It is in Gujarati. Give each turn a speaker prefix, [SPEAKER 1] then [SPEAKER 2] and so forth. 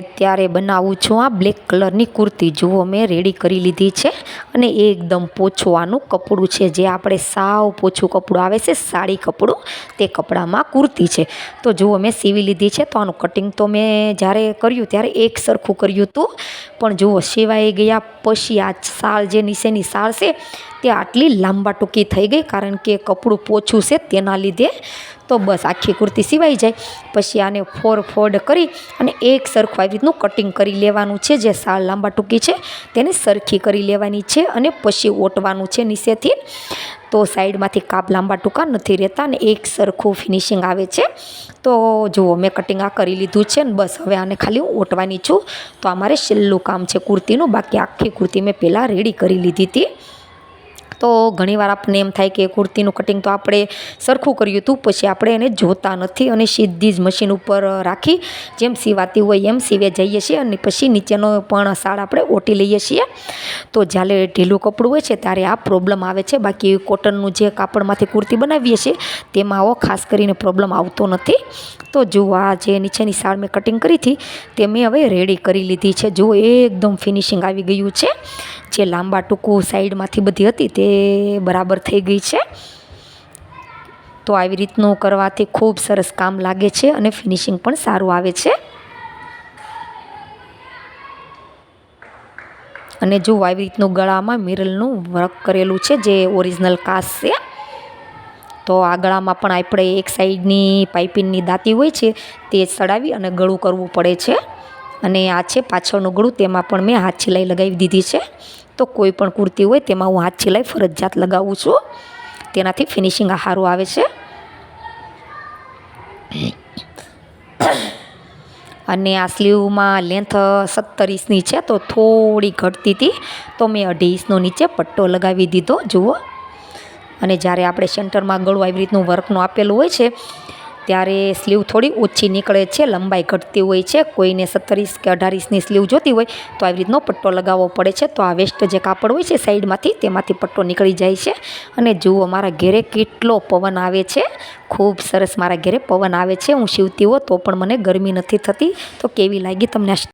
[SPEAKER 1] અત્યારે બનાવું છું આ બ્લેક કલરની કુર્તી. જુઓ મેં રેડી કરી લીધી છે અને એકદમ પોછવાનું કપડું છે, જે આપણે સાવ પોછું કપડું આવે છે સાડી કપડું, તે કપડામાં કુર્તી છે. તો જુઓ મેં સીવી લીધી છે. તો આનું કટિંગ તો મેં જ્યારે કર્યું ત્યારે એક સરખું કર્યું હતું, પણ જુઓ સિવાઈ ગયા પછી આ સાલ જે નીચેની સાલ છે તે આટલી લાંબા ટૂંકી થઈ ગઈ, કારણ કે કપડું પોછું છે તેના લીધે. તો બસ આખી કુર્તી સિવાઈ જાય પછી આને ફોલ્ડ કરી અને એક સરખું આવી રીતનું કટિંગ કરી લેવાનું છે. જે સાલ લાંબા ટૂંકી છે તેને સરખી કરી લેવાની છે અને પછી ઓટવાનું છે નીચેથી. તો સાઈડમાંથી કાપ લાંબા ટૂંકા નથી રહેતા અને એક સરખું ફિનિશિંગ આવે છે. તો જુઓ મેં કટિંગ આ કરી લીધું છે ને બસ હવે આને ખાલી હું ઓટવાની છું. તો આ મારે છેલ્લું કામ છે કુર્તીનું, બાકી આખી કુર્તી મેં પહેલાં રેડી કરી લીધી હતી. તો ઘણીવાર આપણને એમ થાય કે કુર્તીનું કટિંગ તો આપણે સરખું કર્યું હતું, પછી આપણે એને જોતા નથી અને સીધી જ મશીન ઉપર રાખી જેમ સીવાતી હોય એમ સીવે જઈએ છીએ અને પછી નીચેનો પણ સાળ આપણે ઓટી લઈએ છીએ. તો જ્યારે ઢીલું કપડું હોય છે ત્યારે આ પ્રોબ્લેમ આવે છે, બાકી કોટનનું જે કાપડમાંથી કુર્તી બનાવીએ છીએ તેમાં આવો ખાસ કરીને પ્રોબ્લેમ આવતો નથી. તો જુઓ આ જે નીચેની સાળ મેં કટિંગ કરી હતી તે મેં હવે રેડી કરી લીધી છે. જુઓ એકદમ ફિનિશિંગ આવી ગયું છે. જે લાંબા ટૂંકું સાઈડમાંથી બધી હતી તે બરાબર થઈ ગઈ છે. તો આવી રીતનું કરવાથી ખૂબ સરસ કામ લાગે છે અને ફિનિશિંગ પણ સારું આવે છે. અને જો આવી રીતનું ગળામાં મિરરનું વર્ક કરેલું છે, જે ઓરિજિનલ કાચ છે. તો આ ગળામાં પણ આપણે એક સાઈડની પાઇપિંગની દાંતી હોય છે તે ચડાવી અને ગળું કરવું પડે છે. અને આ છે પાછળનું ગળું, તેમાં પણ મેં હાથ સિલાઈ લગાવી દીધી છે. તો કોઈ પણ કુર્તી હોય તેમાં હું હાથ સિલાઈ ફરજિયાત લગાવું છું, તેનાથી ફિનિશિંગ સારું આવે છે. અને આ સ્લીવમાં લેન્થ 17 ઇંચની છે, તો થોડી ઘટતી હતી તો મેં 2.5 ઇંચનો નીચે પટ્ટો લગાવી દીધો. જુઓ, અને જ્યારે આપણે સેન્ટરમાં ગળું આવી રીતનું વર્કનું આપેલું હોય છે ત્યારે સ્લીવ થોડી ઓછી નીકળે છે, લંબાઈ ઘટતી હોય છે. કોઈને 17 ઇંચ કે 18 ઇંચની સ્લીવ જોતી હોય તો આવી રીતનો પટ્ટો લગાવવો પડે છે. તો આ વેસ્ટ જે કાપડ હોય છે સાઈડમાંથી તેમાંથી પટ્ટો નીકળી જાય છે. અને જુઓ મારા ઘેરે કેટલો પવન આવે છે, ખૂબ સરસ મારા ઘેરે પવન આવે છે. હું સીવતી હોઉં તો પણ મને ગરમી નથી થતી. તો કેવી લાગી તમને